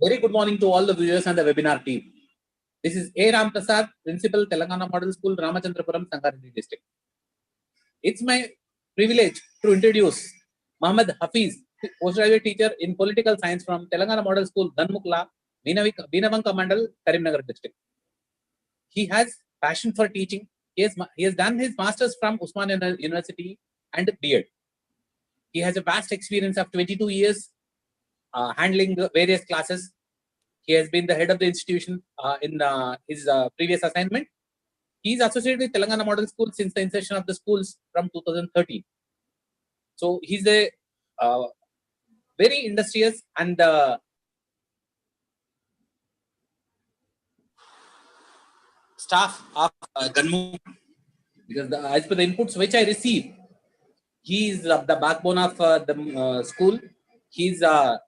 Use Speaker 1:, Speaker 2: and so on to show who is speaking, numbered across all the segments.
Speaker 1: Very good morning to all the viewers and the webinar team. This is A. Ram Prasad, Principal, Telangana Model School, Ramachandrapuram, Sangareddy District. It's my privilege to introduce Mohammed HAFEEZ, postgraduate teacher in political science from Telangana Model School, Dhanmukla, Binavanka Mandal, Karimnagar District. He has passion for teaching. He has done his masters from Usmania University and B.Ed. He has a vast experience of 22 years handling various classes. He has been the head of the institution in his previous assignment. He is associated with Telangana Model School since the inception of the schools from 2013. So he's a very industrious and staff of Ganmu, because as per the inputs which I received, he is the backbone of the school. He's the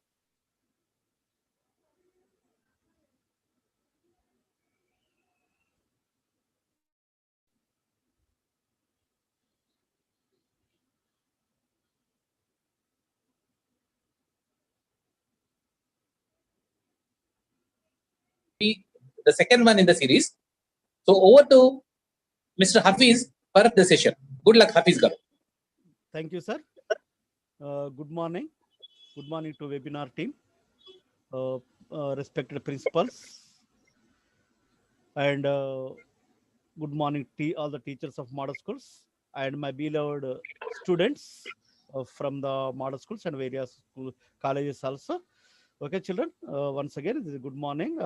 Speaker 1: second one in the series. So over to Mr. HAFEEZ for the session. Good luck, HAFEEZ garu.
Speaker 2: Thank you, sir. Good morning. Good morning to webinar team, respected principals, and good morning to all the teachers of model schools and my beloved students from the model schools and various colleges also. Okay, children, once again, this is good morning.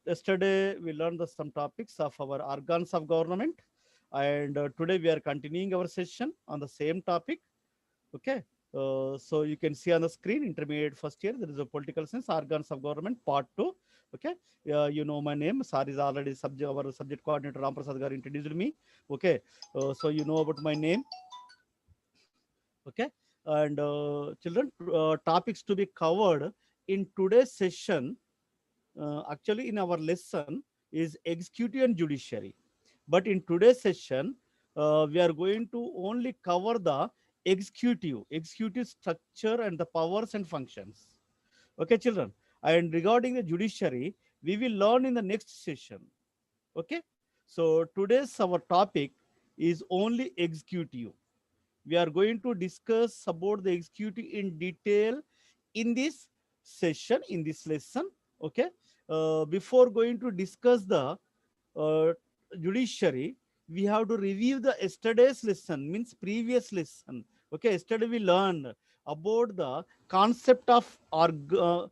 Speaker 2: Yesterday, we learned some topics of our organs of government, and today we are continuing our session on the same topic. Okay, so you can see on the screen, intermediate first year, there is a political science, organs of government, part 2. Okay, you know my name. Sir is already our subject coordinator, Ram Prasad Garu, introduced me. Okay, so you know about my name. Okay, and children, topics to be covered in today's session, actually in our lesson, is executive and judiciary. But in today's session, we are going to only cover the executive structure and the powers and functions. Okay, children. And regarding the judiciary, we will learn in the next session. Okay. So today's our topic is only executive. We are going to discuss about the executive in detail in this session, in this lesson. Okay. Before going to discuss the judiciary, we have to review the yesterday's lesson, means previous lesson. Okay, yesterday we learned about the concept of organs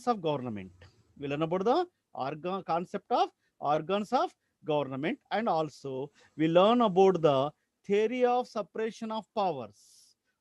Speaker 2: of government. We learn about the concept of organs of government, and also we learn about the theory of separation of powers.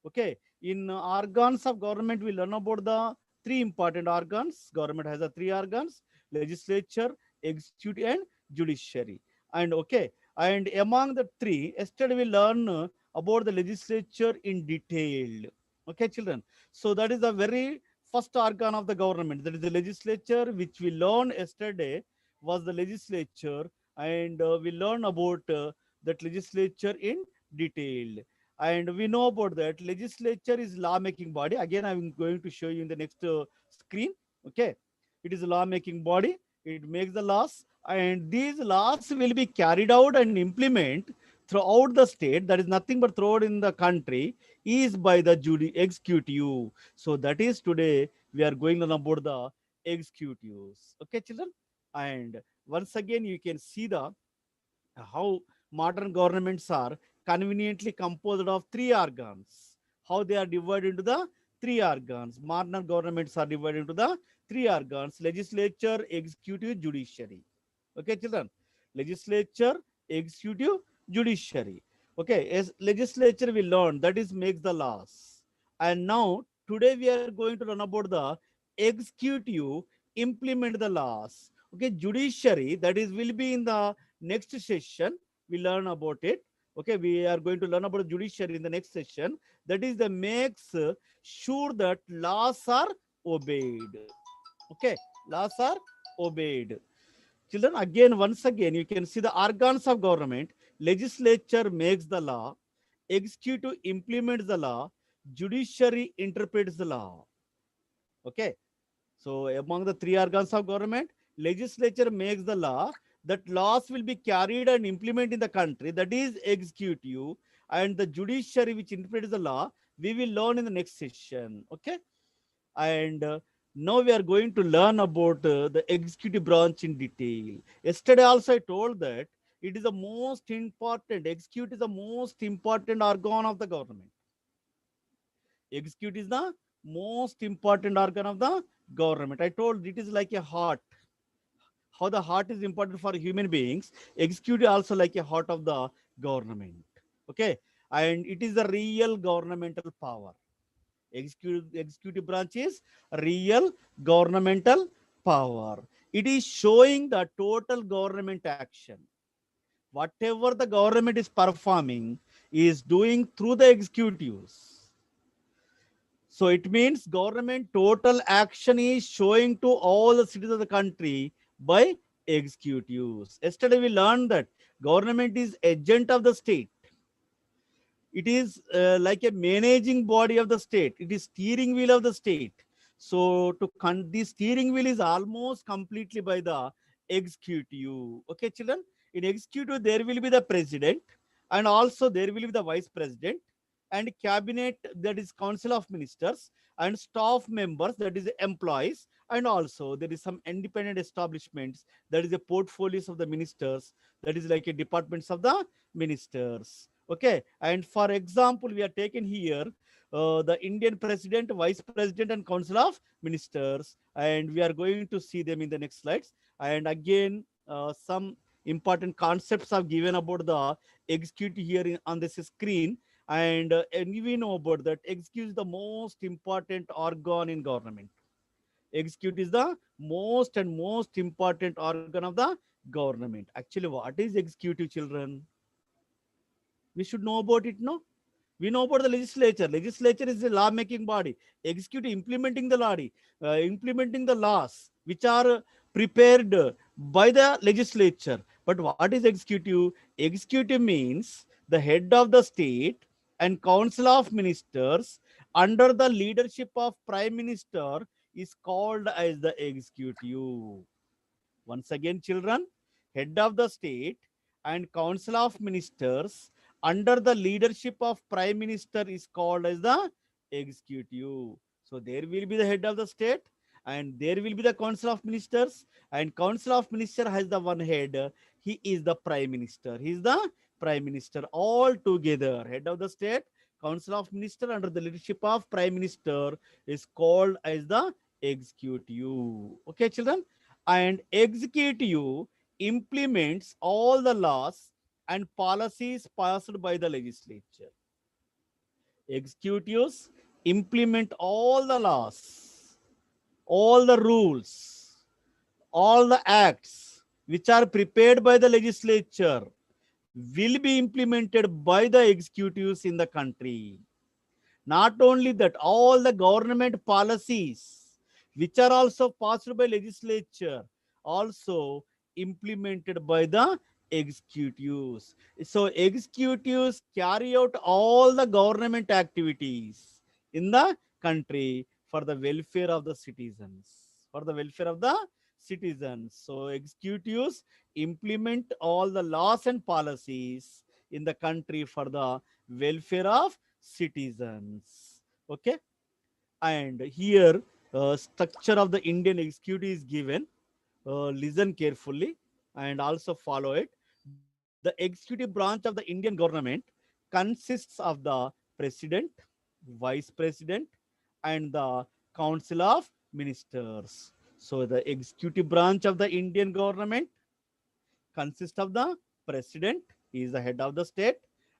Speaker 2: Okay, in organs of government, we learn about the three important organs. Government has the three organs: legislature, executive, and judiciary. And okay, and among the three, yesterday we learn about the legislature in detail. Okay, children. So that is the very first organ of the government. That is the legislature, which we learned yesterday was the legislature, and we learn about that legislature in detail. And we know about that legislature is law-making body. Again, I'm going to show you in the next screen. Okay, it is a law-making body. It makes the laws, and these laws will be carried out and implemented throughout the state. That is nothing but throughout in the country is by the executive. So that is today we are going to learn about the executives. Okay, children. And once again, you can see the how modern governments are conveniently composed of three organs. How they are divided into the three organs. Modern governments are divided into the three organs: legislature, executive, judiciary. Okay, children. Legislature, executive, judiciary. Okay, as legislature we learn, that is makes the laws. And now today we are going to learn about the executive implement the laws. Okay, judiciary, that is will be in the next session. We learn about it. Okay, we are going to learn about judiciary in the next session. That is the makes sure that laws are obeyed. Okay, laws are obeyed. Children, again, once again, you can see the organs of government. Legislature makes the law, executive implements the law, judiciary interprets the law. Okay, So among the three organs of government, legislature makes the law, that laws will be carried and implemented in the country, that is executive, and the judiciary which interprets the law, we will learn in the next session. Okay. And now we are going to learn about the executive branch in detail. Yesterday also I told that it is the most important, executive is the most important organ of the government. Executive is the most important organ of the government. I told it is like a heart. How the heart is important for human beings, executive also like a heart of the government. Okay. And it is the real governmental power. Executive branch is real governmental power. It is showing the total government action. Whatever the government is performing is doing through the executives. So it means government total action is showing to all the citizens of the country by executives. Yesterday we learned that government is agent of the state. It is like a managing body of the state. It is steering wheel of the state. So the steering wheel is almost completely by the executive. Okay, children. In executive, there will be the president, and also there will be the vice president, and cabinet, that is council of ministers, and staff members, that is employees, and also there is some independent establishments, that is the portfolios of the ministers, that is like a departments of the ministers. Okay. And for example, we are taken here the Indian president, vice president, and council of ministers, and we are going to see them in the next slides. And again, some important concepts are given about the executive here on this screen. And we know about that executive is the most important organ in government. Executive is the most important organ of the government. Actually, what is executive, children? We should know about it, no? We know about the legislature. Legislature is the law making body. Executive implementing the law, implementing the laws which are prepared by the legislature. But what is executive? Executive means the head of the state and council of ministers under the leadership of prime minister is called as the executive. Once again, children, head of the state and council of ministers under the leadership of prime minister is called as the executive. So there will be the head of the state and there will be the council of ministers, and council of minister has the one head. He is the prime minister. He is the prime minister. All together, head of the state, council of minister under the leadership of prime minister is called as the executive. Okay, children. And executive implements all the laws and policies passed by the legislature. Executives implement all the laws, all the rules, all the acts which are prepared by the legislature will be implemented by the executives in the country. Not only that, all the government policies which are also passed by legislature also implemented by the executives. So executives carry out all the government activities in the country for the welfare of the citizens. For the welfare of the citizens. So executives implement all the laws and policies in the country for the welfare of citizens. Okay. And here structure of the Indian executive is given. Listen carefully and also follow it. The executive branch of the Indian government consists of the president, vice president, and the council of ministers. So the executive branch of the Indian government consists of the president, he is the head of the state,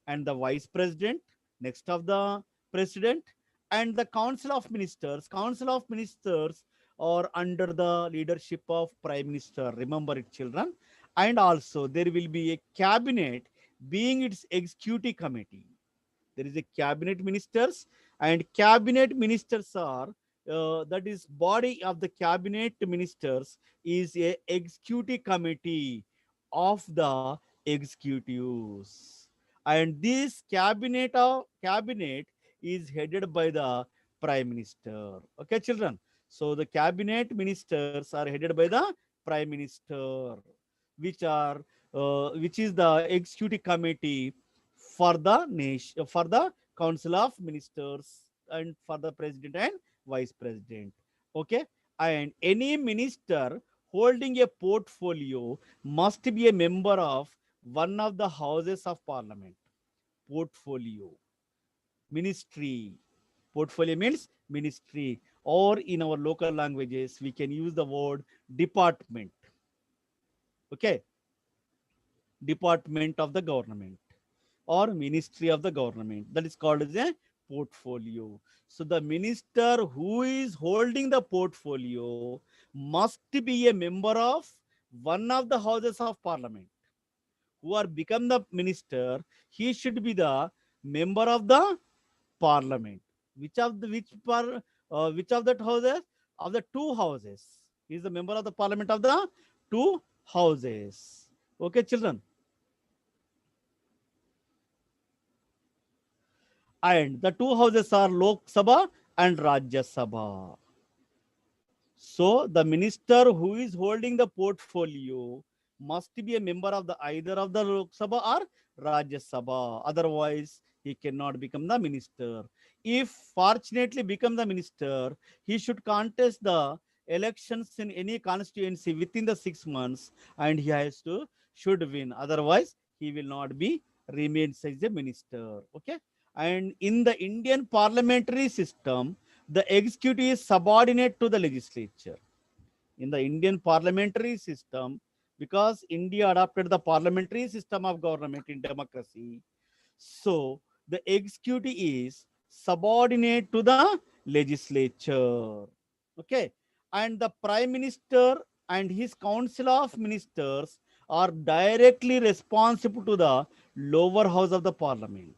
Speaker 2: and the vice president, next of the president, and the council of ministers. Council of ministers are under the leadership of prime minister. Remember it, children. And also there will be a cabinet being its executive committee. There is a cabinet ministers, and cabinet ministers are that is body of the cabinet ministers is a executive committee of the executives, and this cabinet is headed by the prime minister. Okay, children. So the cabinet ministers are headed by the prime minister, which is the executive committee for the nation, for the council of ministers, and for the president and vice president. Okay, and any minister holding a portfolio must be a member of one of the houses of parliament. Portfolio, ministry. Portfolio means ministry, or in our local languages, we can use the word department. Okay, department of the government or ministry of the government. That is called as a portfolio. So the minister who is holding the portfolio must be a member of one of the houses of parliament. Who are become the minister, he should be the member of the parliament. Which of the which of that houses? Of the two houses. He is the member of the parliament of the two houses. Okay, children. And the two houses are Lok Sabha and Rajya Sabha. So the minister who is holding the portfolio must be a member of the either of the Lok Sabha or Rajya Sabha. Otherwise, he cannot become the minister. If fortunately become the minister, he should contest the elections in any constituency within the 6 months, and he has to should win. Otherwise, he will not be remains as a minister. Okay. And in the Indian parliamentary system, the executive is subordinate to the legislature. In the Indian parliamentary system, because India adopted the parliamentary system of government in democracy, so the executive is subordinate to the legislature. Okay. And the prime minister and his council of ministers are directly responsible to the lower house of the parliament.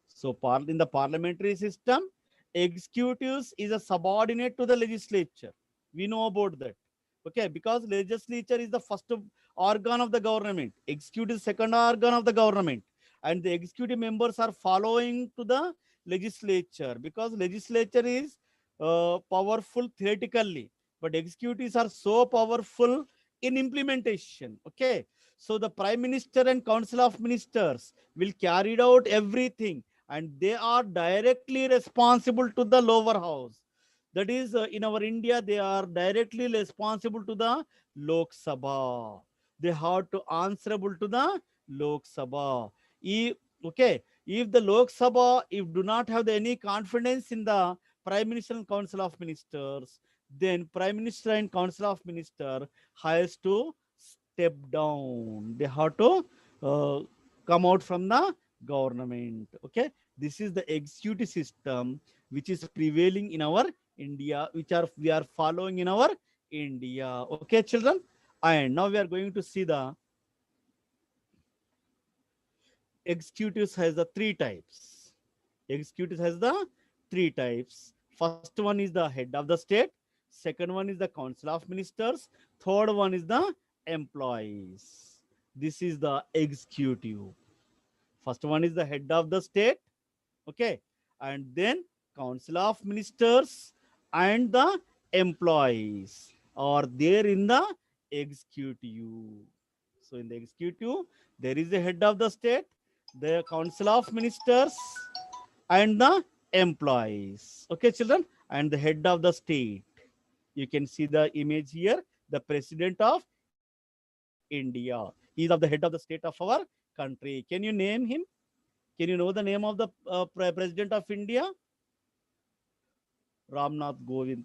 Speaker 2: So in the parliamentary system, executives is a subordinate to the legislature. We know about that. Okay, because legislature is the first organ of the government, executive is second organ of the government, and the executive members are following to the legislature, because legislature is powerful theoretically, but executives are so powerful in implementation. Okay, so the prime minister and council of ministers will carry out everything, and they are directly responsible to the lower house. That is, in our India, they are directly responsible to the Lok Sabha. They have to answerable to the Lok Sabha. If, okay, if the Lok Sabha, if do not have any confidence in the Prime Minister and Council of Ministers, then Prime Minister and Council of Minister has to step down. They have to come out from the government. Okay, this is the executive system which is prevailing in our India, which are we are following in our India. Okay, children. And now we are going to see the executives has the three types. Executives has the three types. First one is the head of the state. Second one is the council of ministers. Third one is the employees. This is the executive. First one is the head of the state. Okay, and then council of ministers and the employees are there in the executive. So in the executive, there is the head of the state, the council of ministers, and the employees. Okay, children, and the head of the state. You can see the image here, the president of India. He is of the head of the state of our country. Can you name him? Can you know the name of the president of India? Kovind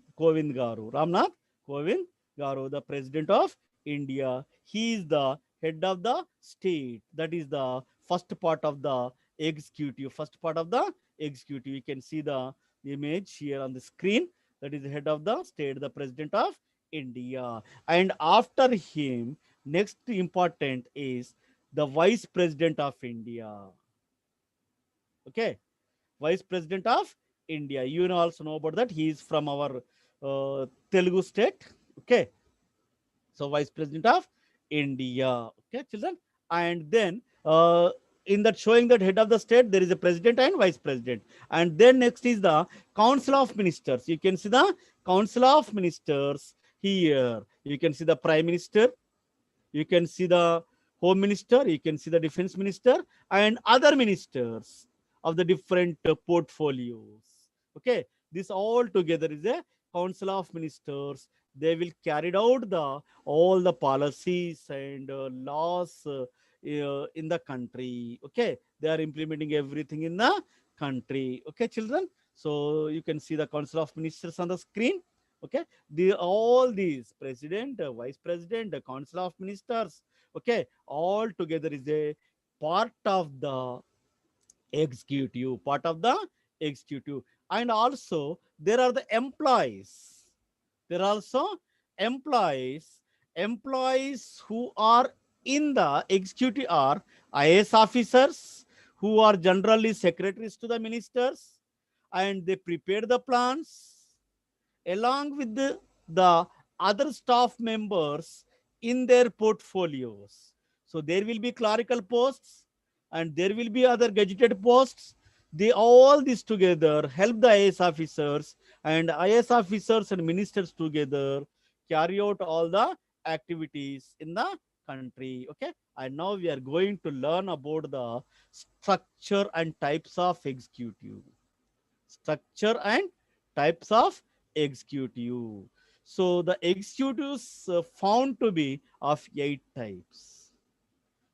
Speaker 2: Garu. Ramnath Kovind Garu, the president of India. He is the head of the state. That is the first part of the executive. First part of the executive. You can see the image here on the screen. That is the head of the state, the president of India. And after him, next important is the vice president of India. Okay, vice president of India. You also know about that. He is from our Telugu state. Okay, so vice president of India. Okay, children, and then in that showing that head of the state, there is a president and vice president. And then next is the council of ministers. You can see the council of ministers here. You can see the prime minister, you can see the home minister, you can see the defense minister, and other ministers of the different portfolios. Okay, this all together is a council of ministers. They will carry out the all the policies and laws in the country. Okay, they are implementing everything in the country. Okay, children. So you can see the council of ministers on the screen. Okay, the all these president, vice president, the council of ministers, okay, all together is a part of the executive, part of the executive. And also there are the employees, there are also employees, employees who are in the executive are IAS officers, who are generally secretaries to the ministers, and they prepare the plans along with the other staff members in their portfolios. So there will be clerical posts and there will be other gazetted posts. They all this together help the IAS officers, and IAS officers and ministers together carry out all the activities in the country. Okay, and now we are going to learn about the structure and types of executive. Structure and types of executive. So the executives found to be of 8 types.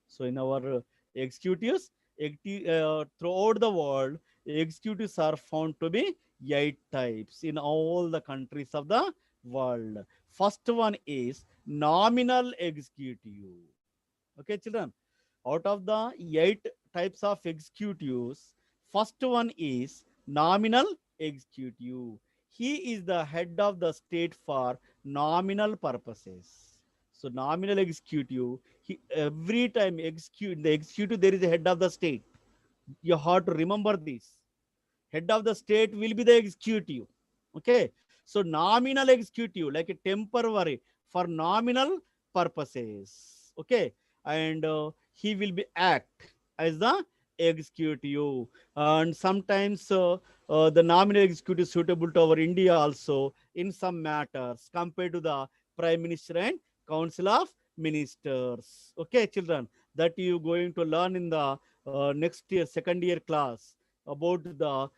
Speaker 2: So in our executives, throughout the world, executives are found to be 8 types in all the countries of the world. First one is nominal executive. Okay, children. Out of the 8 types of executives, first one is nominal executive. He is the head of the state for nominal purposes. So nominal executive, he, every time execute in the executive there is a head of the state. You have to remember this. Head of the state will be the executive. Okay, so nominal executive, like a temporary for nominal purposes. Okay, and he will be act as the executive, and sometimes the nominal executive is suitable to our India also in some matters compared to the prime minister and council of ministers. Okay, children, that you going to learn in the next year second year class about the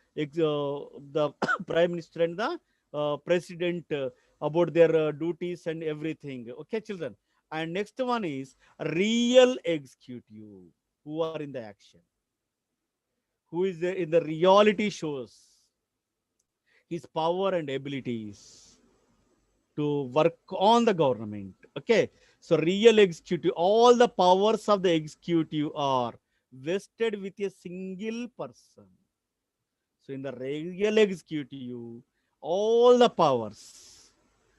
Speaker 2: prime minister and the president, about their duties and everything. Okay, children. And next one is real executive, who are in the action, who is in the reality shows his power and abilities to work on the government. Okay, so real executive, all the powers of the executive are vested with a single person. So in the real executive, all the powers,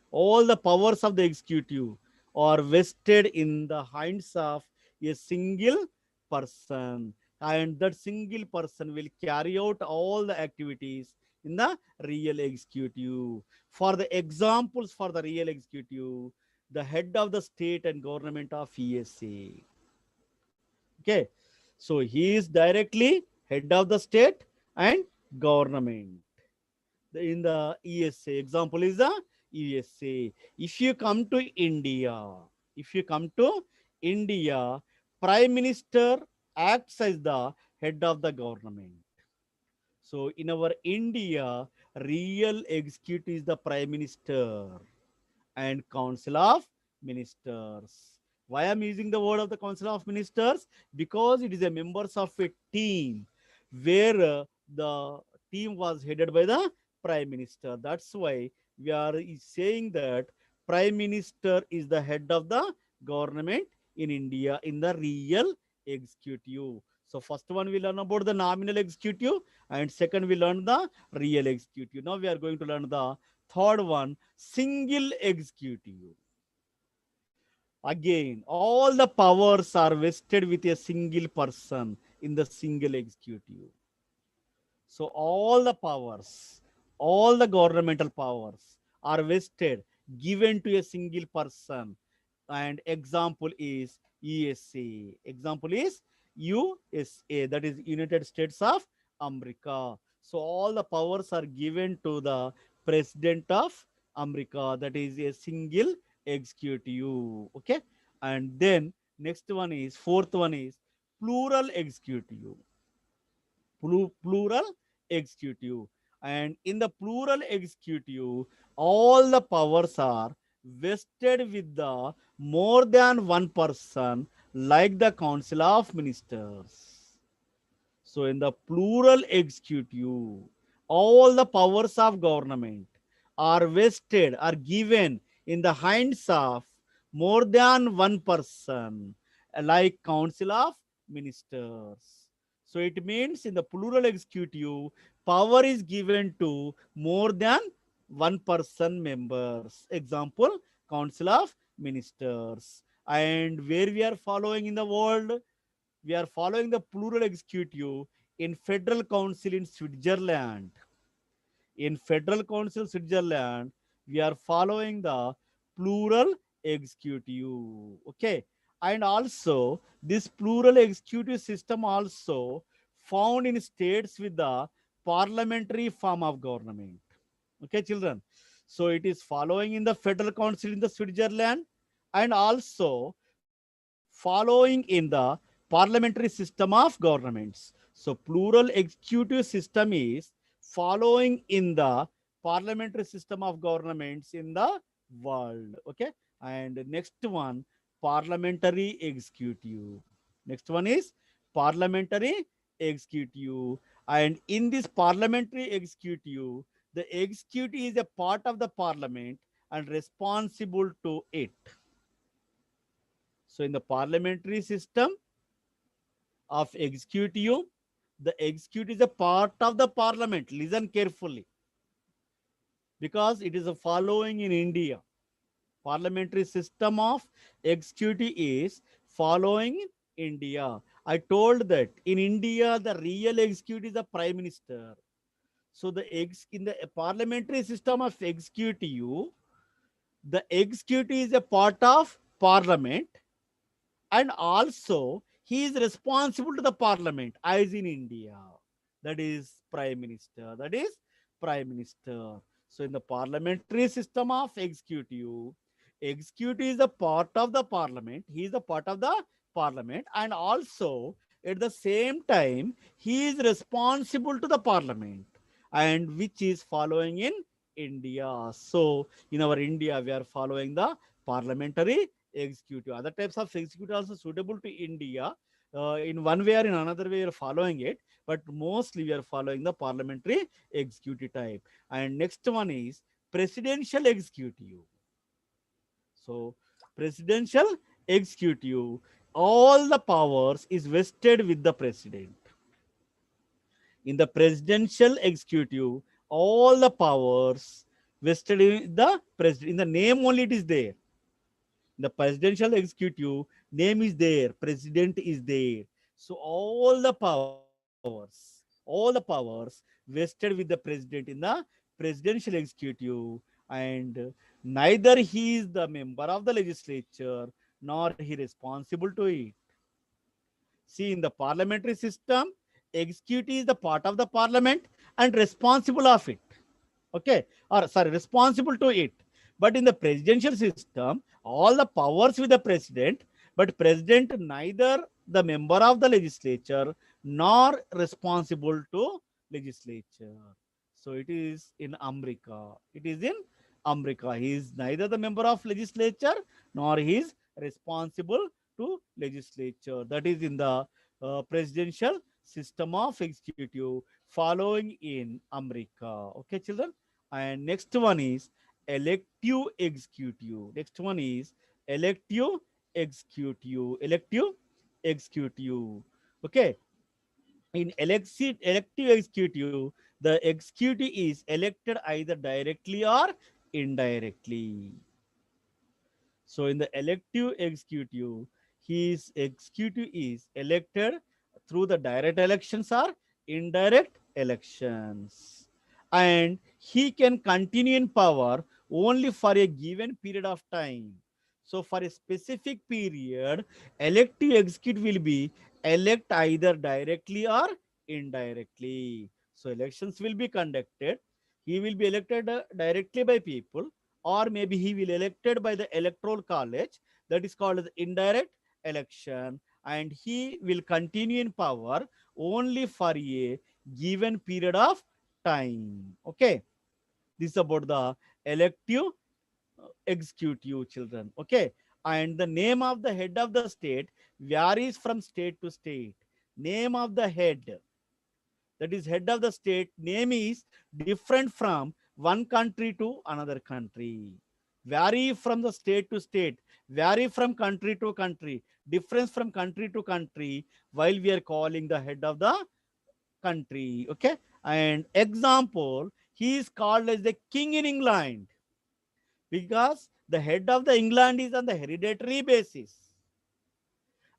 Speaker 2: all the powers of the executive are vested in the hands of a single person, and that single person will carry out all the activities in the real executive. For the examples for the real executive, the head of the state and government of ESA. Okay, so he is directly head of the state and government in the ESA. Example is the ESA. If you come to India, if you come to India, Prime Minister acts as the head of the government. So in our India, real executive is the Prime Minister and Council of Ministers. Why I'm using the word of the Council of Ministers? Because it is a members of a team where the team was headed by the Prime Minister. That's why we are saying that Prime Minister is the head of the government in India in the real executive. So first one we learn about the nominal executive, and second we learn the real executive. Now we are going to learn the third one, single executive. Again, all the powers are vested with a single person in the single executive. So all the governmental powers are vested, given to a single person. And example is ESA. Example is USA, that is United States of America. So all the powers are given to the President of America, that is a single executive. Okay, and then next one is, fourth one is plural executive. Plural executive. And in the plural executive, all the powers are vested with the more than one person, like the council of ministers. So in the plural executive, all the powers of government are vested, are given in the hands of more than one person, like council of ministers. So it means in the plural executive, power is given to more than one person members. Example, council of ministers. And where we are following in the world, we are following the plural executive in Federal Council in Switzerland. In Federal Council Switzerland, we are following the plural executive. Okay, and also this plural executive system also found in states with the parliamentary form of government. Okay, children. So it is following in the Federal Council in the Switzerland, and also following in the parliamentary system of governments. So plural executive system is following in the parliamentary system of governments in the world. Okay, and next one, parliamentary executive. Next one is parliamentary executive. And in this parliamentary executive, the executive is a part of the parliament and responsible to it. So in the parliamentary system of executive, the executive is a part of the parliament. Listen carefully, because it is a following in India. Parliamentary system of executive is following in India. I told that in India, the real executive is the prime minister. So in the parliamentary system of executive, the executive is a part of parliament, and also he is responsible to the parliament as in India. That is prime minister. That is prime minister. So in the parliamentary system of executive, executive is a part of the parliament. He is a part of the parliament, and also at the same time he is responsible to the parliament, and which is following in India. So in our India, we are following the parliamentary executive. Other types of executive also suitable to India. In one way or in another way, we are following it, but mostly we are following the parliamentary executive type. And next one is presidential executive. So presidential executive, all the powers is vested with the president. In the presidential executive, all the powers vested in the president. In the name only it is there. The presidential executive, name is there, president is there. So all the powers vested with the president in the presidential executive, and neither he is the member of the legislature nor he responsible to it. See, in the parliamentary system, executive is the part of the parliament and responsible of it. Okay, or sorry, responsible to it. But in the presidential system, all the powers with the president, but president neither the member of the legislature nor responsible to legislature. So it is in America. It is in America. He is neither the member of legislature nor he is responsible to legislature. That is in the presidential system of executive following in America. Okay, children. And next one is elective executive. Next one is elective executive. Elective executive. Okay. In elective executive, the executive is elected either directly or indirectly. So in the elective executive, his executive is elected through the direct elections or indirect elections. And he can continue in power only for a given period of time. So for a specific period, elective executive will be elect either directly or indirectly. So elections will be conducted. He will be elected directly by people, or maybe he will elected by the electoral college. That is called as indirect election, and he will continue in power only for a given period of time. Okay, this is about the elective executive, children. Okay, and the name of the head of the state varies from state to state. Name of the head, that is head of the state, name is different from one country to another country. Vary from the state to state, vary from country to country, difference from country to country, while we are calling the head of the country. Okay, and example, he is called as the king in England because the head of the England is on the hereditary basis,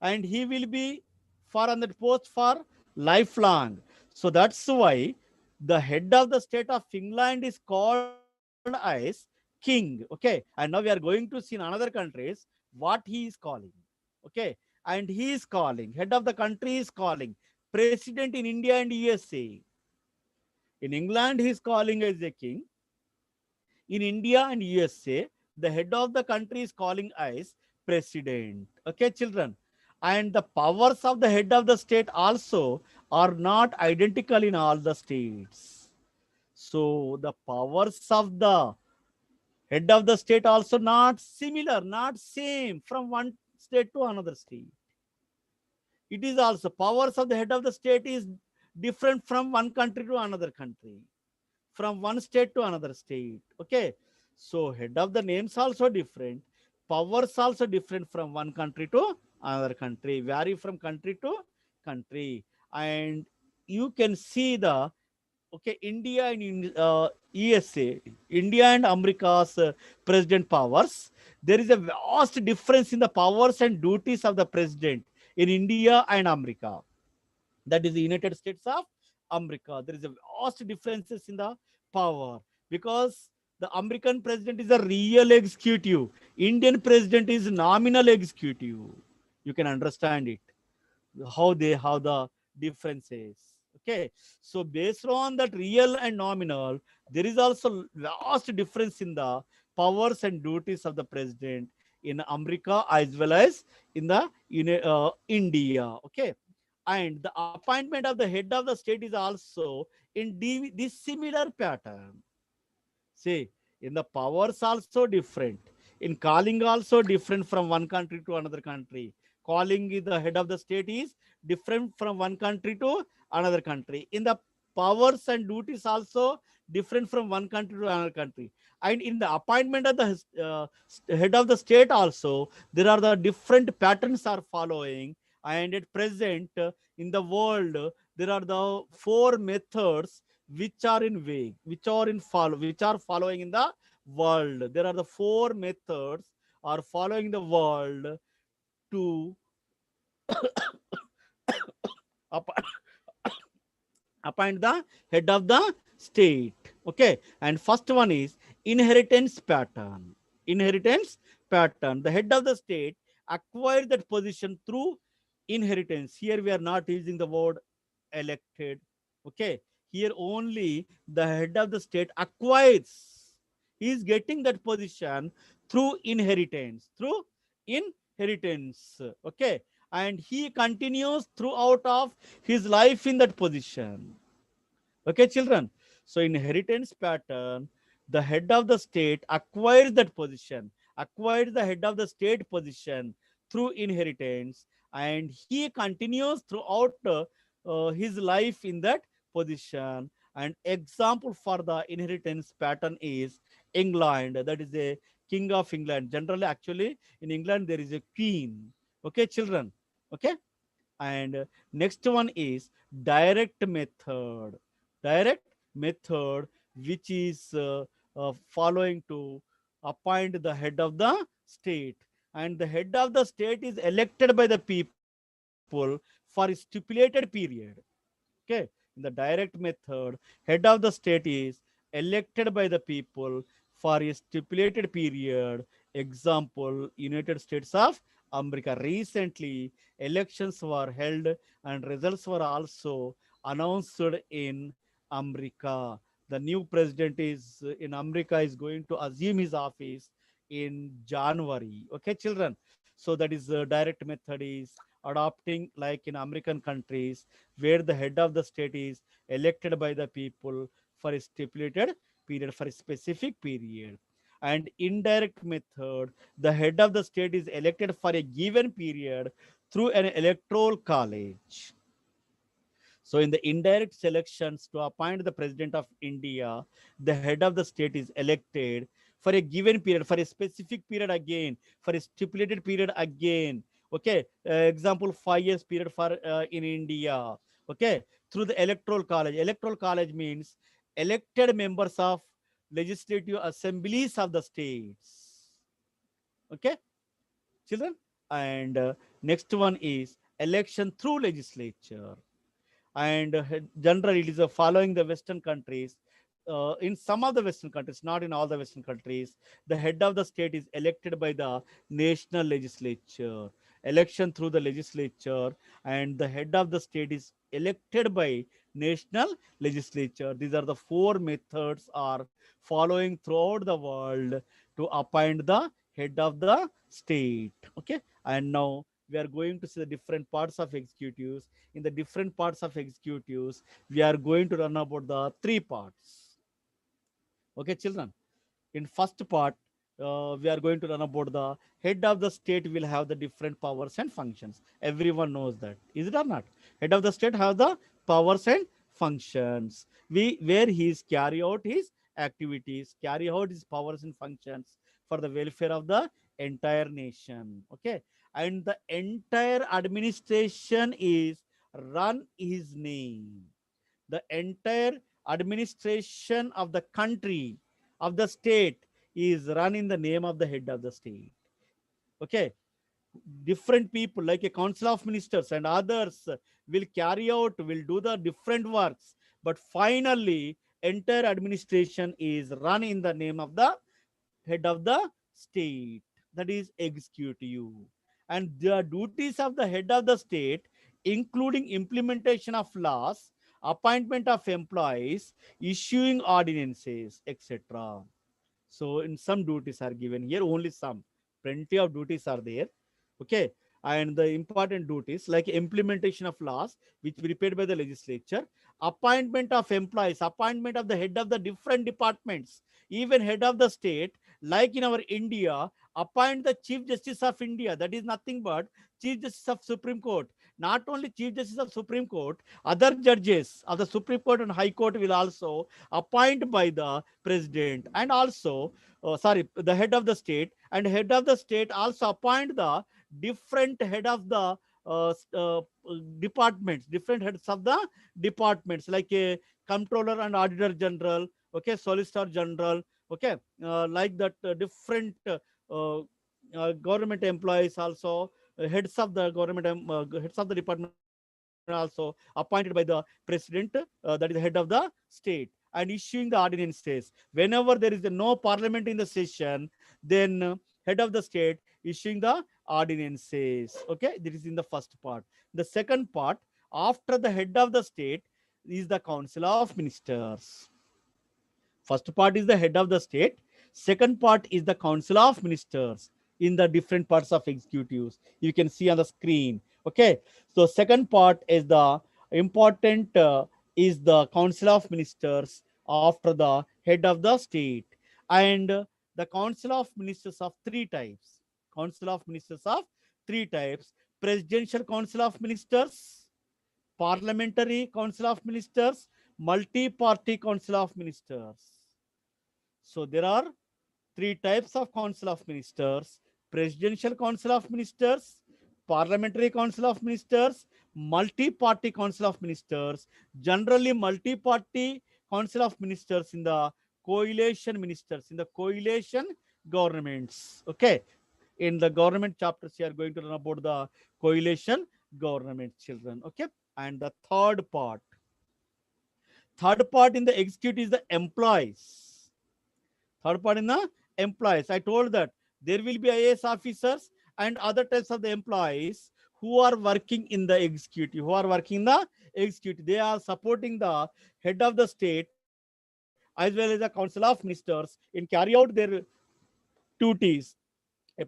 Speaker 2: and he will be for on that post for lifelong. So that's why the head of the state of England is called as king. Okay, and now we are going to see in another countries what he is calling. Okay, and he is calling, head of the country is calling president in India and USA. In England, he is calling as a king. In India and USA, the head of the country is calling as president. Okay, children. And the powers of the head of the state also are not identical in all the states. So the powers of the head of the state also not similar, not same from one state to another state. It is also powers of the head of the state is different from one country to another country, from one state to another state. Okay, so head of the names also different, powers also different from one country to another country, vary from country to country. And you can see the, okay, India and USA, India and America's president powers. There is a vast difference in the powers and duties of the president in India and America. That is the United States of America. There is a vast differences in the power because the American president is a real executive. Indian president is nominal executive. You can understand it, how they have the differences. Okay, so based on that real and nominal, there is also vast difference in the powers and duties of the president in America as well as in the India. Okay, and the appointment of the head of the state is also in this similar pattern. See, in the powers also different. In calling also different from one country to another country. Calling the head of the state is different from one country to another country. In the powers and duties also different from one country to another country. And in the appointment of the head of the state also, there are the different patterns are following. And at present, in the world, there are the four methods which are in vague, which are following in the world. There are the four methods are following the world to appoint appoint the head of the state. Okay, and first one is inheritance pattern. Inheritance pattern. The head of the state acquired that position through inheritance. Here we are not using the word elected. Okay, here only the head of the state acquires. He is getting that position through inheritance. Through inheritance. Okay, and he continues throughout of his life in that position. Okay, children. So inheritance pattern, the head of the state acquires that position, acquires the head of the state position through inheritance, and he continues throughout his life in that position. And example for the inheritance pattern is England. That is a king of England. Generally, actually, in England there is a queen. Okay, children. Okay, and next one is direct method. Direct method, which is following to appoint the head of the state, and the head of the state is elected by the people for a stipulated period. Okay, in the direct method, head of the state is elected by the people for a stipulated period. Example, United States of America. Recently, elections were held and results were also announced in America. The new president is in America is going to assume his office in January. Okay, children. So that is direct method is adopting like in American countries where the head of the state is elected by the people for a stipulated period, for a specific period. And indirect method, the head of the state is elected for a given period through an electoral college. So, in the indirect selections to appoint the president of India, the head of the state is elected for a given period, for a specific period again, for a stipulated period again. Okay, example 5 years period for in India. Okay, through the electoral college. Electoral college means elected members of legislative assemblies of the states. Okay, children. And next one is election through legislature. And generally it is following the Western countries. In some of the Western countries, not in all the Western countries, the head of the state is elected by the national legislature. Election through the legislature, and the head of the state is elected by national legislature. These are the four methods are following throughout the world to appoint the head of the state. Okay, and now we are going to see the different parts of executives. In the different parts of executives, we are going to learn about the three parts. Okay, children. In first part, we are going to learn about the head of the state will have the different powers and functions. Everyone knows that, is it or not? Head of the state have the powers and functions. Where he is carry out his activities, carry out his powers and functions for the welfare of the entire nation. Okay, and the entire administration is run his name. The entire administration of the country, of the state, is run in the name of the head of the state. Okay, different people like a council of ministers and others will carry out, will do the different works, but finally entire administration is run in the name of the head of the state, that is executive. And the duties of the head of the state including implementation of laws, appointment of employees, issuing ordinances, etc. So in some duties are given here, only some, plenty of duties are there. Okay, and the important duties like implementation of laws which prepared by the legislature, appointment of employees, appointment of the head of the different departments, even head of the state, like in our India, appoint the chief justice of India, that is nothing but chief justice of Supreme Court. Not only chief justice of Supreme Court, other judges of the Supreme Court and High Court will also appoint by the president, and also sorry, the head of the state, and head of the state also appoint the different head of the departments, different heads of the departments, like a comptroller and auditor general. Okay, solicitor general. Okay, like that government employees also, heads of the government heads of the department also appointed by the president, that is the head of the state, and issuing the ordinances whenever there is no parliament in the session, then head of the state issuing the ordinances. Okay, this is in the first part. The second part, after the head of the state is the council of ministers. First part is the head of the state. Second part is the council of ministers in the different parts of executives. You can see on the screen. Okay. So second part is the important is the council of ministers after the head of the state. And the council of ministers of three types. Council of ministers of three types. Presidential council of ministers, parliamentary council of ministers, multi-party council of ministers. So there are three types of council of ministers: presidential council of ministers, parliamentary council of ministers, multi-party council of ministers. Generally multi-party council of ministers in the coalition ministers, in the coalition governments. Okay, in the government chapters you are going to learn about the coalition government, children. Okay, and the third part in the executive is the employees. Third part in the employees, I told that there will be IAS officers and other types of the employees who are working in the executive, they are supporting the head of the state as well as the council of ministers in carry out their duties,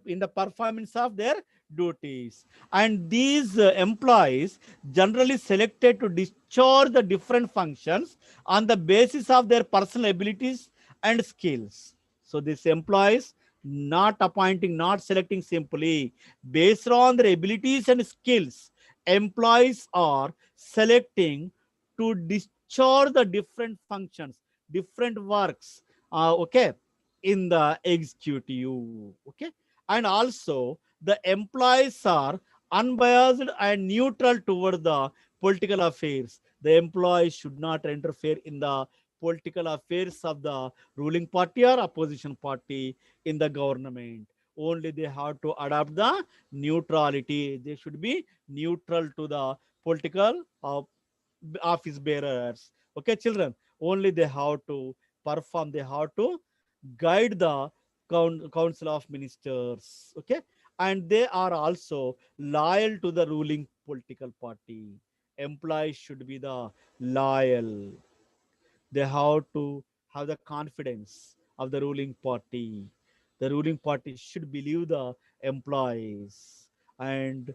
Speaker 2: in the performance of their duties. And these employees generally selected to discharge the different functions on the basis of their personal abilities and skills. So these employees not appointing, not selecting simply based on their abilities and skills. Employees are selecting to discharge the different functions, different works, okay, in the executive. Okay, and also the employees are unbiased and neutral toward the political affairs. The employees should not interfere in the political affairs of the ruling party or opposition party in the government. Only they have to adopt the neutrality. They should be neutral to the political office bearers. Okay, children, only they have to perform, they have to guide the council of ministers. Okay, and they are also loyal to the ruling political party. Employees should be the loyal. They have to have the confidence of the ruling party. The ruling party should believe the employees, and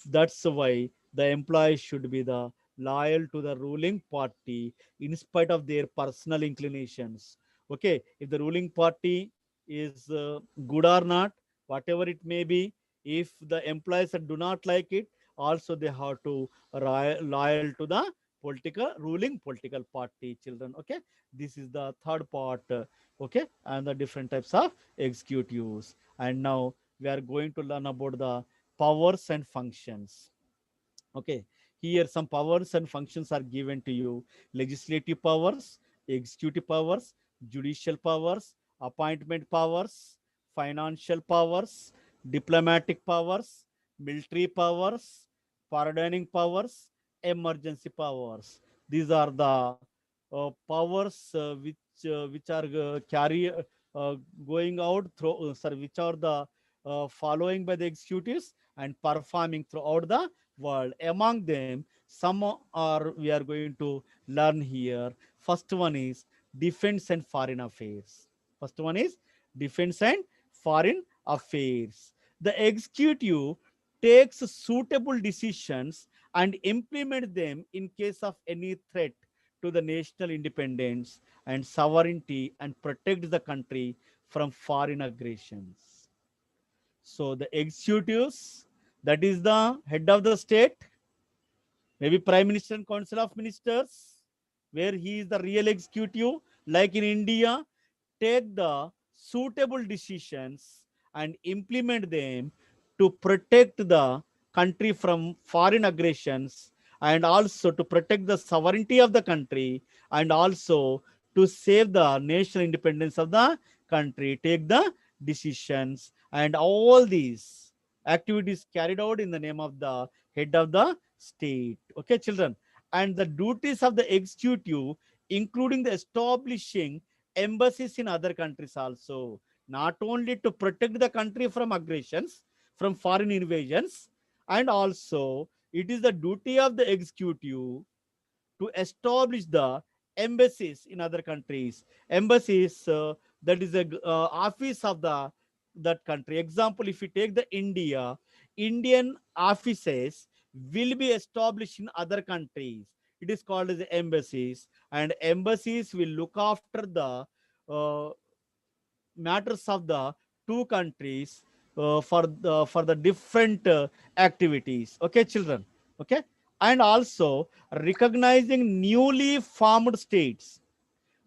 Speaker 2: that's why the employees should be the loyal to the ruling party in spite of their personal inclinations. Okay, if the ruling party is good or not, whatever it may be, if the employees do not like it, also they have to loyal to the ruling political party, children. Okay, this is the third part. Okay, and the different types of executives. And now we are going to learn about the powers and functions. Okay, here some powers and functions are given to you: legislative powers, executive powers, judicial powers, appointment powers, financial powers, diplomatic powers, military powers, pardoning powers, emergency powers. These are the powers which are going out through, sorry, which are the following by the executives and performing throughout the world. Among them, some are we are going to learn here. First one is defense and foreign affairs. First one is defense and foreign affairs. The executive takes suitable decisions and implement them in case of any threat to the national independence and sovereignty and protect the country from foreign aggressions. So the executives, that is the head of the state, maybe prime minister and council of ministers, where he is the real executive, like in India, take the suitable decisions and implement them to protect the country from foreign aggressions, and also to protect the sovereignty of the country, and also to save the national independence of the country. Take the decisions, and all these activities carried out in the name of the head of the state. Okay, children. And the duties of the executive, including the establishing embassies in other countries also, not only to protect the country from aggressions, from foreign invasions, and also it is the duty of the executive to establish the embassies in other countries. Embassies, that is a office of the that country. Example, if you take the India, Indian offices will be established in other countries. It is called as the embassies, and embassies will look after the uh, matters of the two countries for the different activities. Okay, children. Okay, and also recognizing newly formed states,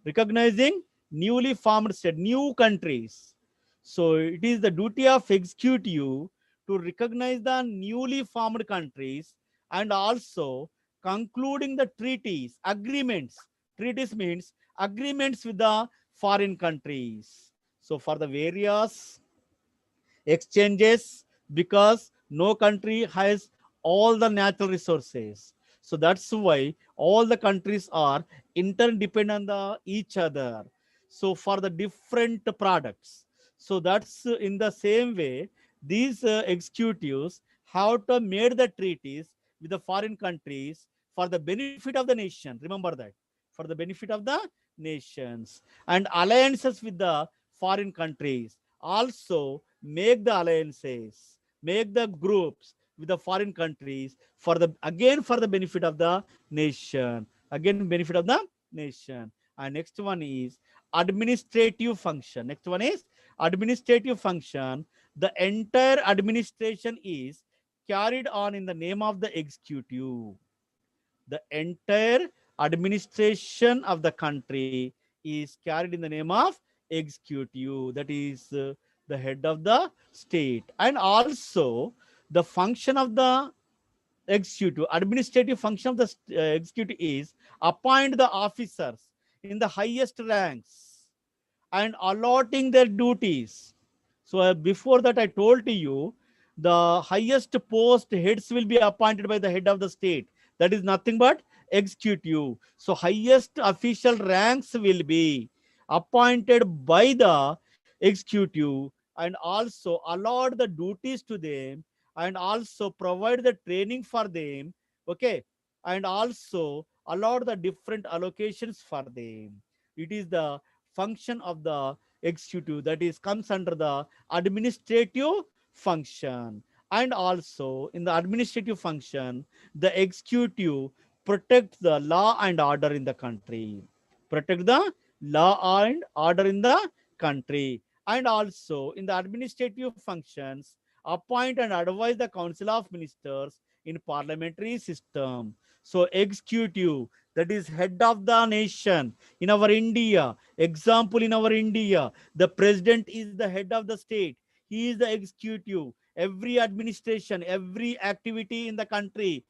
Speaker 2: recognizing newly formed state, new countries. So it is the duty of executive to recognize the newly formed countries, and also concluding the treaties, agreements. Treaties means agreements with the foreign countries. So for the various exchanges, because no country has all the natural resources, so that's why all the countries are interdependent on each other, so for the different products. So that's in the same way these executives have to made the treaties with the foreign countries for the benefit of the nation. Remember that, for the benefit of the nations, and alliances with the foreign countries. Also make the alliances, make the groups with the foreign countries for the, again for the benefit of the nation, again benefit of the nation. And next one is administrative function. Next one is administrative function. The entire administration is carried on in the name of the executive. The entire administration of the country is carried in the name of executive, that is the head of the state. And also the function of the executive, administrative function of the executive is appoint the officers in the highest ranks and allotting their duties. So before that, I told to you the highest post heads will be appointed by the head of the state. That is nothing but executive. So highest official ranks will be appointed by the executive, and also allot the duties to them, and also provide the training for them. Okay, and also allot the different allocations for them. It is the function of the executive, that is comes under the administrative function. And also in the administrative function, the executive protects the law and order in the country, protect the law and order in the country. And also in the administrative functions, appoint and advise the council of ministers in parliamentary system. So executive, that is head of the nation in our India. Example, in our India, the president is the head of the state. He is the executive. Every administration, every activity in the country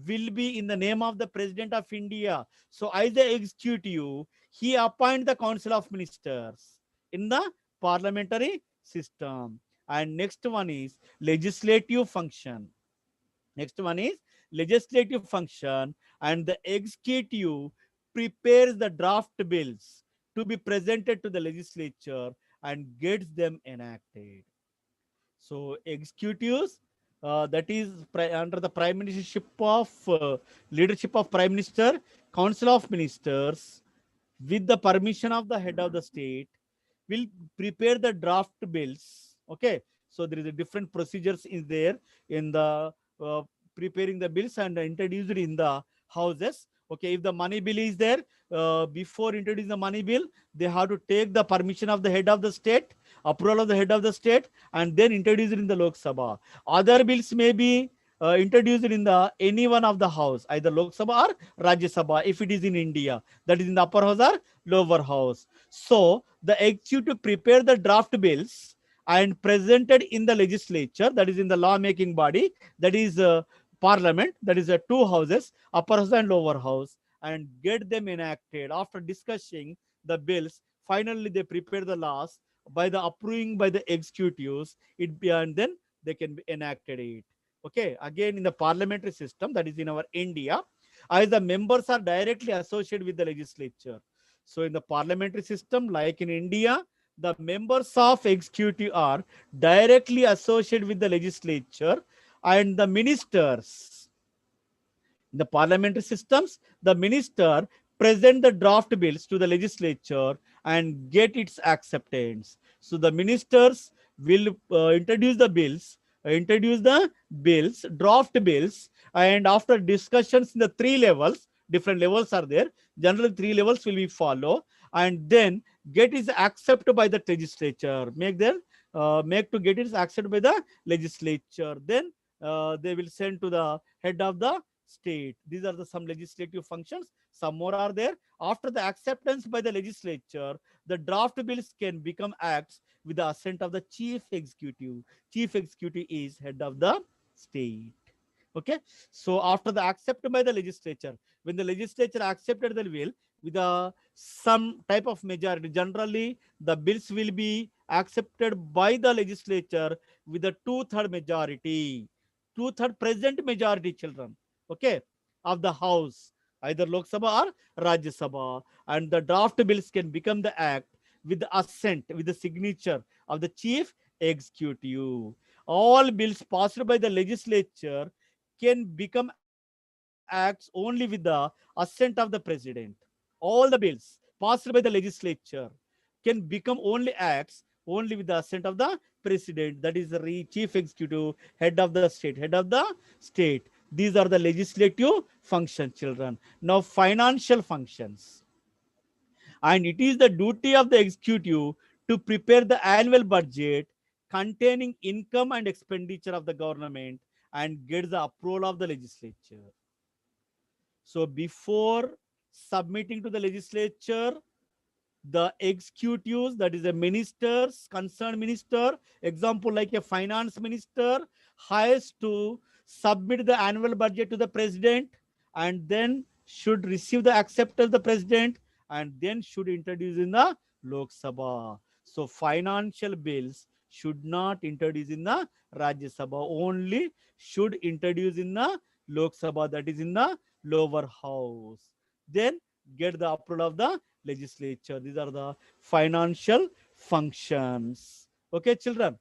Speaker 2: will be in the name of the president of India. So as the executive, he appoint the council of ministers in the parliamentary system. And next one is legislative function. Next one is legislative function, and the executive prepares the draft bills to be presented to the legislature and gets them enacted. So executives, that is under the prime ministership of leadership of prime minister, council of ministers, with the permission of the head of the state, will prepare the draft bills. Okay, so there is a different procedures in there in the uh, preparing the bills and introduced in the houses. Okay, if the money bill is there, before introducing the money bill, they have to take the permission of the head of the state, approval of the head of the state, and then introduce it in the Lok Sabha. Other bills may be introduced in the any one of the house, either Lok Sabha or Rajya Sabha, if it is in India, that is in the upper house or lower house. So the executive prepare the draft bills and presented in the legislature, that is in the law making body, that is parliament, that is two houses, upper house and lower house, and get them enacted. After discussing the bills, finally they prepare the laws by the approving by the executives, and then they can be enacted it. Okay, again in the parliamentary system, that is in our India, as the members are directly associated with the legislature. So in the parliamentary system, like in India, the members of executive are directly associated with the legislature, and the ministers in the parliamentary systems, the minister present the draft bills to the legislature and get its acceptance. So the ministers will introduce the bills, draft bills, and after discussions in the three levels, different levels are there. Generally, three levels will be follow, and then get is accepted by the legislature. Make to get it accepted by the legislature. Then they will send to the head of the state. These are the some legislative functions. Some more are there. After the acceptance by the legislature, the draft bills can become acts with the assent of the chief executive. Chief executive is head of the state. Okay, so after the accepted by the legislature, when the legislature accepted the bill with some type of majority, generally the bills will be accepted by the legislature with a two-third majority, two-third present majority, children. Okay, of the house, either Lok Sabha or Rajya Sabha, and the draft bills can become the act with the assent, with the signature of the chief executive. all bills passed by the legislature can become acts only with the assent of the president. All the bills passed by the legislature can become only acts only with the assent of the president, that is the chief executive, head of the state, head of the state. These are the legislative functions, children. Now, financial functions. And it is the duty of the executive to prepare the annual budget containing income and expenditure of the government and get the approval of the legislature. So before submitting to the legislature, the executives, that is the ministers, concerned minister, example like a finance minister, has to submit the annual budget to the president and then should receive the acceptance of the president and then should introduce in the Lok Sabha. So financial bills should not introduce in the Rajya Sabha, only should introduce in the Lok Sabha, that is in the lower house. Then get the approval of the legislature. These are the financial functions. Okay, children.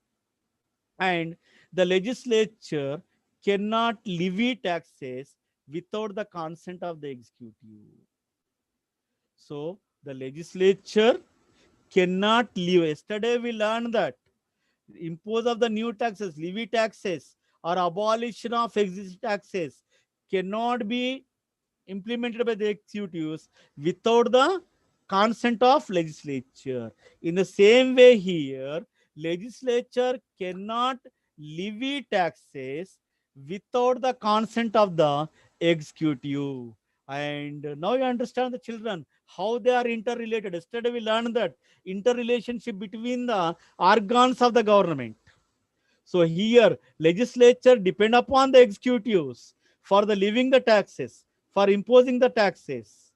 Speaker 2: And the legislature cannot levy taxes without the consent of the executive. So the legislature cannot levy. Yesterday we learned that impose of the new taxes, levy taxes, or abolition of existing taxes cannot be implemented by the executives without the consent of legislature. In the same way here, legislature cannot levy taxes without the consent of the executive. And now you understand the children how they are interrelated. Yesterday we learned that interrelationship between the organs of the government. So here, legislature depend upon the executives for the levying the taxes, for imposing the taxes,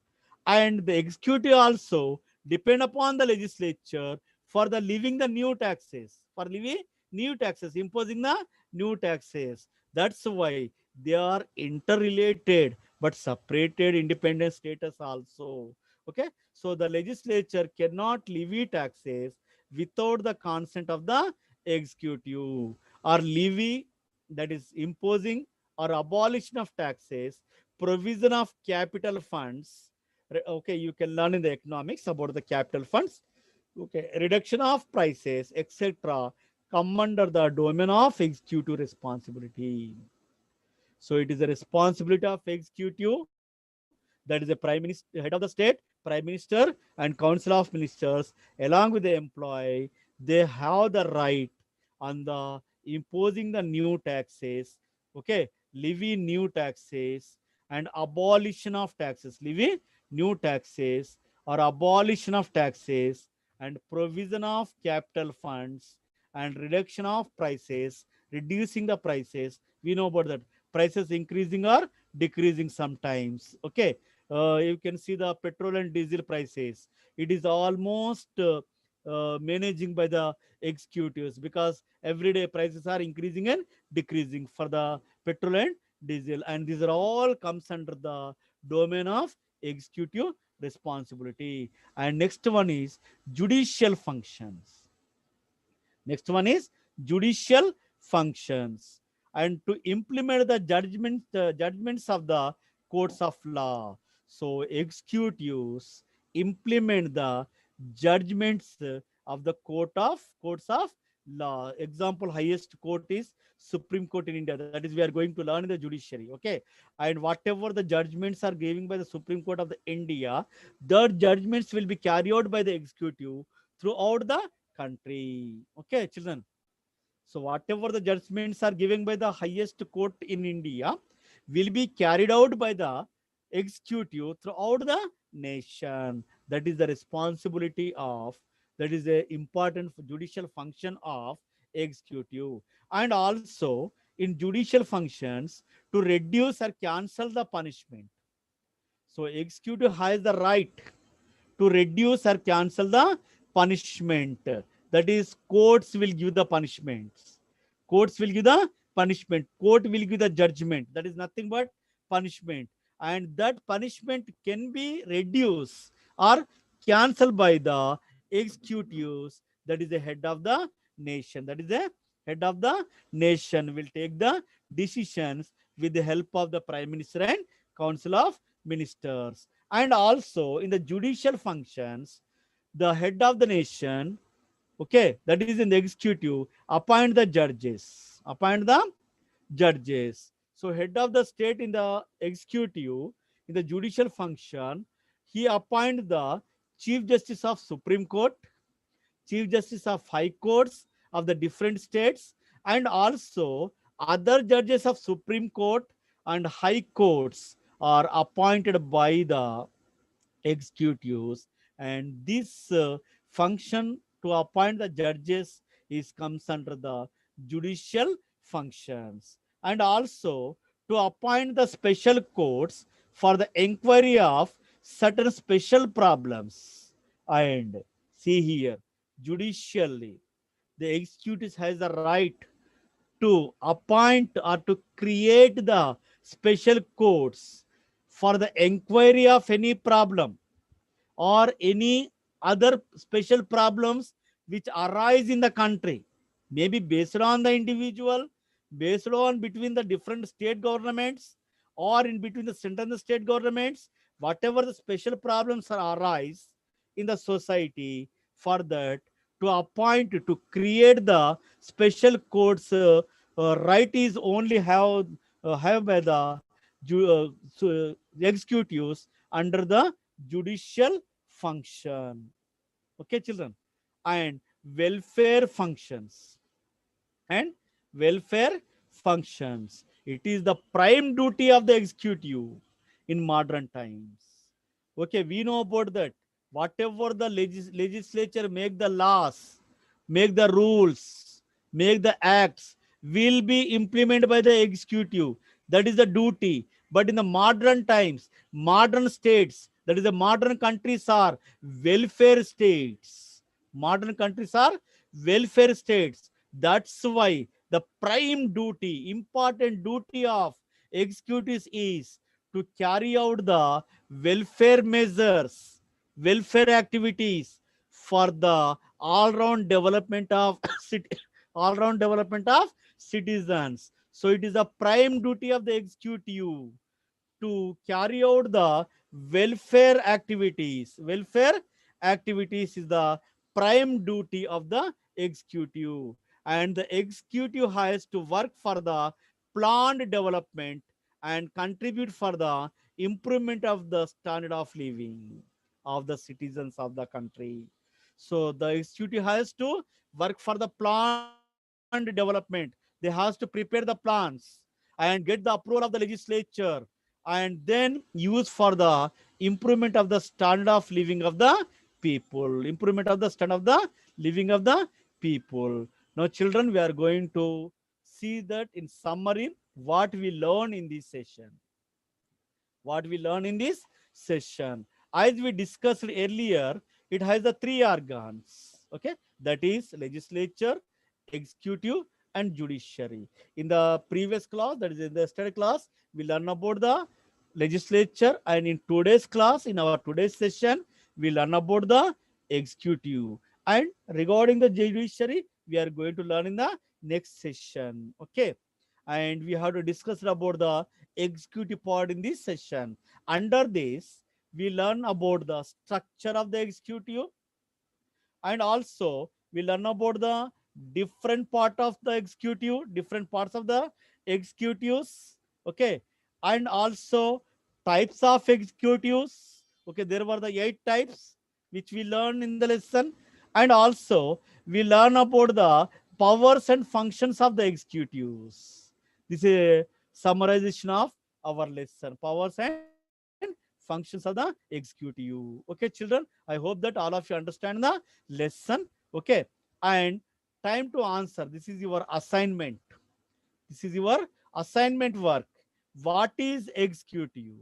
Speaker 2: and the executive also depend upon the legislature for the levying the new taxes, for levy new taxes, imposing the new taxes. That's why they are interrelated but separated independent status also. Okay, so the legislature cannot levy taxes without the consent of the executive, or levy, that is imposing or abolition of taxes, provision of capital funds. Okay, you can learn in the economics about the capital funds. Okay, reduction of prices, etc., come under the domain of executive responsibility. So it is the responsibility of executive, that is the prime minister, head of the state, prime minister, and council of ministers, along with the employee. They have the right on the imposing the new taxes. Okay, levy new taxes and abolition of taxes. Levy new taxes or abolition of taxes and provision of capital funds and reduction of prices, reducing the prices. We know about that, prices increasing or decreasing sometimes. Okay, you can see the petrol and diesel prices. It is almost managing by the executives, because every day prices are increasing and decreasing for the petrol and diesel, and these are all comes under the domain of executive responsibility. And next one is judicial functions. Next one is judicial functions, and to implement the judgments of the courts of law. So executives implement the judgments of the courts of law. Example, highest court is Supreme Court in India. That is, we are going to learn in the judiciary. Okay, and whatever the judgments are given by the Supreme Court of the India, the judgments will be carried out by the executive throughout the country. Okay, children. So whatever the judgments are given by the highest court in India will be carried out by the executive throughout the nation. That is the responsibility of, that is a important judicial function of executive. And also in judicial functions, to reduce or cancel the punishment. So executive has the right to reduce or cancel the punishment. That is, courts will give the punishments. Courts will give the punishment. Court will give the judgment. That is nothing but punishment. And that punishment can be reduced or cancelled by the executives. That is the head of the nation. That is the Head of the nation will take the decisions with the help of the Prime Minister and Council of Ministers. And also in the judicial functions, the head of the nation, okay, that is in the executive, appoint the judges. Appoint the judges. So head of the state in the executive, in the judicial function, he appoint the Chief Justice of Supreme Court, Chief Justice of High Courts of the different states, and also other judges of Supreme Court and High Courts are appointed by the executives. And this function to appoint the judges is comes under the judicial functions. And also to appoint the special courts for the inquiry of certain special problems. And see here, judicially the executive has the right to appoint or to create the special courts for the inquiry of any problem or any other special problems which arise in the country, maybe based on the individual, based on between the different state governments, or in between the center and the state governments, whatever the special problems are arise in the society, for that to appoint, to create the special courts, right is only have by the executives under the judicial function. Okay, children. And welfare functions. And welfare functions. It is the prime duty of the executive in modern times. Okay, we know about that. Whatever the legislature make the laws, make the rules, make the acts, will be implemented by the executive. That is the duty. But in the modern times, modern states, that is the modern countries are welfare states. Modern countries are welfare states. That's why the prime duty, important duty of executives is to carry out the welfare measures, welfare activities for the all-round development of all-round development of citizens. So it is the prime duty of the executive to carry out the welfare activities. Welfare activities is the prime duty of the executive, and the executive has to work for the planned development and contribute for the improvement of the standard of living of the citizens of the country. So the executive has to work for the planned development. They has to prepare the plans and get the approval of the legislature, and then use for the improvement of the standard of living of the people. Improvement of the standard of the living of the people. Now, children, we are going to see that in summary what we learn in this session. What we learn in this session, as we discussed earlier, it has the three organs. Okay, that is legislature, executive, and judiciary. In the previous class, that is in the study class, we learn about the legislature, and in today's class, in our today's session, we learn about the executive. And regarding the judiciary, we are going to learn in the next session. Okay, and we have to discuss about the executive part in this session. Under this, we learn about the structure of the executive, and also we learn about the different part of the executive, different parts of the executives. Okay, and also types of executives. Okay, there were the 8 types which we learned in the lesson, and also we learn about the powers and functions of the executives. This is a summarization of our lesson, powers and functions of the executive. Okay, children, I hope that all of you understand the lesson. Okay, and time to answer. This is your assignment. This is your assignment work. What is executive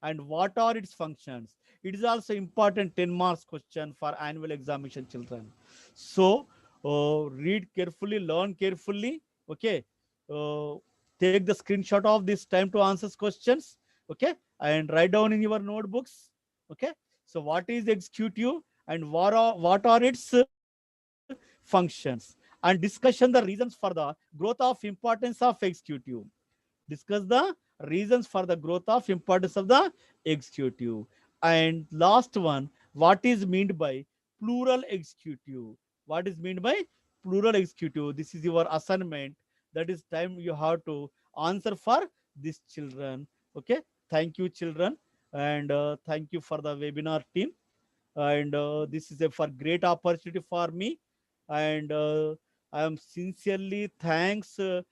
Speaker 2: and what are its functions? It is also important 10 marks question for annual examination, children. So read carefully, learn carefully. Okay, uh, take the screenshot of this time to answer questions. Okay, and write down in your notebooks. Okay, so what is executive and what are its functions? And and discussion the reasons for the growth of importance of executive. Discuss the reasons for the growth of importance of the executive. And last one, what is meant by plural executive? What is meant by plural executive? This is your assignment. That is time you have to answer for these children. Okay. Thank you, children. And thank you for the webinar team. And this is a for great opportunity for me. And I am sincerely thanks to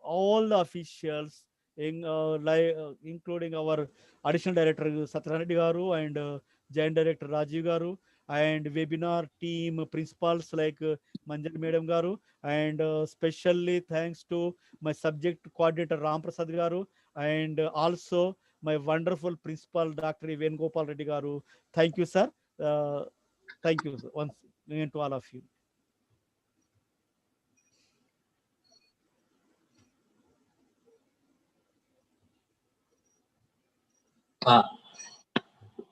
Speaker 2: all the officials, including our additional director Satyanarayana garu and joint director Rajiv garu, and webinar team principals like Manjari Madam garu, and specially thanks to my subject coordinator Ram Prasad garu, and also my wonderful principal Dr. Venugopal Reddy garu. Thank you, sir. Thank you once again to all of you.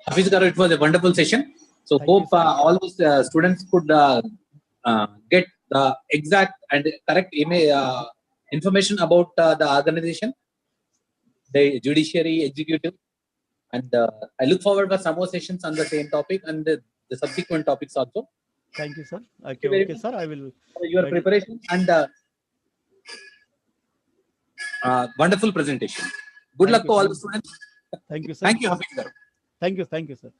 Speaker 1: Hafiz garu, it was a wonderful session. So
Speaker 2: Thank you,
Speaker 1: hope
Speaker 2: sir.
Speaker 1: all those students could get the exact and correct information about the organization, the judiciary, executive, and I look forward for some more sessions on the same topic and the subsequent topics also.
Speaker 2: Thank you, sir.
Speaker 1: Thank you
Speaker 2: Okay,
Speaker 1: very
Speaker 2: okay,
Speaker 1: much
Speaker 2: sir. I will.
Speaker 1: for your
Speaker 2: Ready.
Speaker 1: preparation and wonderful presentation. Good
Speaker 2: Thank
Speaker 1: luck
Speaker 2: you,
Speaker 1: to all
Speaker 2: thank
Speaker 1: the
Speaker 2: you.
Speaker 1: students.
Speaker 2: Thank you, sir.
Speaker 1: Thank you, Hafiz garu.
Speaker 2: Thank you, sir.